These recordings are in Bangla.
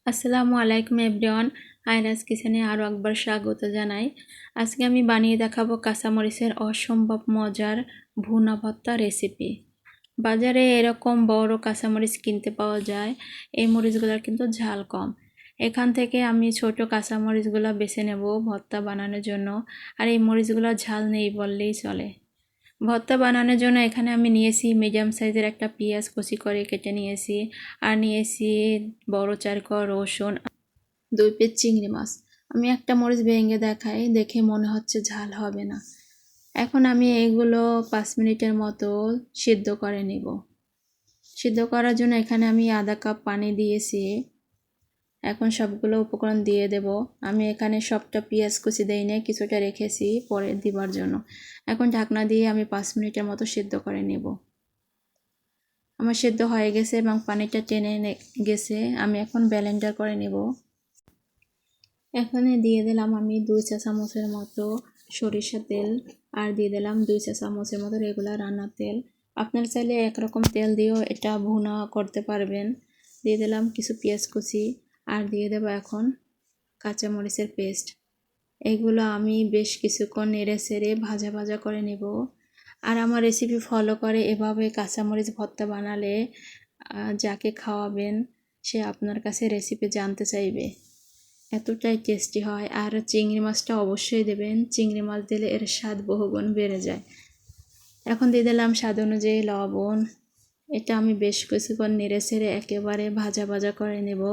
আসসালামু আলাইকুম এভরিওয়ান। আয়রাজ কিচেনে আরও একবার স্বাগত জানাই। আজকে আমি বানিয়ে দেখাবো কাঁচামরিচের অসম্ভব মজার ভুনা ভর্তা রেসিপি। বাজারে এরকম বড় কাঁচামরিচ কিনতে পাওয়া যায়। এই মরিচগুলোর কিন্তু ঝাল কম। এখান থেকে আমি ছোট কাঁচামরিচগুলো বেছে নেব ভর্তা বানানোর জন্য। আর এই মরিচগুলো ঝাল নেই বললেই চলে। ভর্তা বানানোর জন্য এখানে আমি নিয়েছি মিডিয়াম সাইজের একটা পেঁয়াজ কুচি করে কেটে নিয়েছি, আর নিয়েছি বড় 4 কোয়া রসুন, 2 পিস চিংড়ি মাছ। আমি একটা মরিচ ভেঙে দেখাই, দেখে মনে হচ্ছে ঝাল হবে না। এখন আমি এগুলো 5 মিনিটের মতো সিদ্ধ করে নেব। সিদ্ধ করার জন্য এখানে আমি আধা কাপ পানি দিয়েছি। এখন সবগুলো উপকরণ দিয়ে দেব। আমি এখানে সবটা পেঁয়াজ কুচি দেই না, কিছুটা রেখেছি পরে দিবার জন্য। এখন ঢাকনা দিয়ে আমি 5 মিনিটের মতো সিদ্ধ করে নেব। আমার সিদ্ধ হয়ে গেছে এবং পানিটা টেনে গেছে। আমি এখন ব্লেন্ডার করে নেব। এখানে দিয়ে দিলাম আমি 2 চা চামচের মতো সরিষা তেল, আর দিয়ে দিলাম 2 চা চামচের মতো রেগুলার রান্নার তেল। আপনারা চাইলে একরকম তেল দিয়েও এটা ভুনা করতে পারবেন। দিয়ে দিলাম কিছু পেঁয়াজ কুচি, আর দিয়ে দেব এখন কাঁচামরিচের পেস্ট। এগুলো আমি বেশ কিছুক্ষণ নেড়ে চেড়ে ভাজা ভাজা করে নেব। আর আমার রেসিপি ফলো করে এভাবে কাঁচামরিচ ভর্তা বানালে যাকে খাওয়াবেন সে আপনার কাছে রেসিপি জানতে চাইবে, এতটাই টেস্টি হয়। আর চিংড়ি মাছটা অবশ্যই দেবেন, চিংড়ি মাছ দিলে এর স্বাদ বহুগুণ বেড়ে যায়। এখন দিয়ে দিলাম স্বাদ অনুযায়ী লবণ। এটা আমি বেশ কিছুক্ষণ নেড়ে ছেড়ে একেবারে ভাজা ভাজা করে নেব।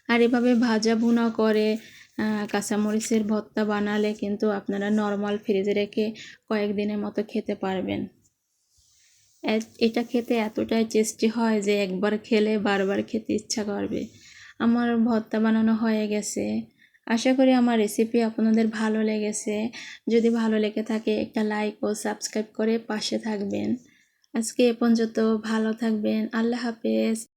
আর এভাবে ভাজা ভুনা করে কাঁচামরিচের ভর্তা বানালে কিন্তু আপনারা নর্মাল ফ্রিজে রেখে কয়েকদিনের মতো খেতে পারবেন। এটা খেতে এতটাই টেস্টি হয় যে একবার খেলে বারবার খেতে ইচ্ছা করবে। আমার ভর্তা বানানো হয়ে গেছে। আশা করি আমার রেসিপি আপনাদের ভালো লেগেছে। যদি ভালো লেগে থাকে একটা লাইক ও সাবস্ক্রাইব করে পাশে থাকবেন। আজকে এ পর্যন্ত, ভালো থাকবেন। আল্লাহ হাফেজ।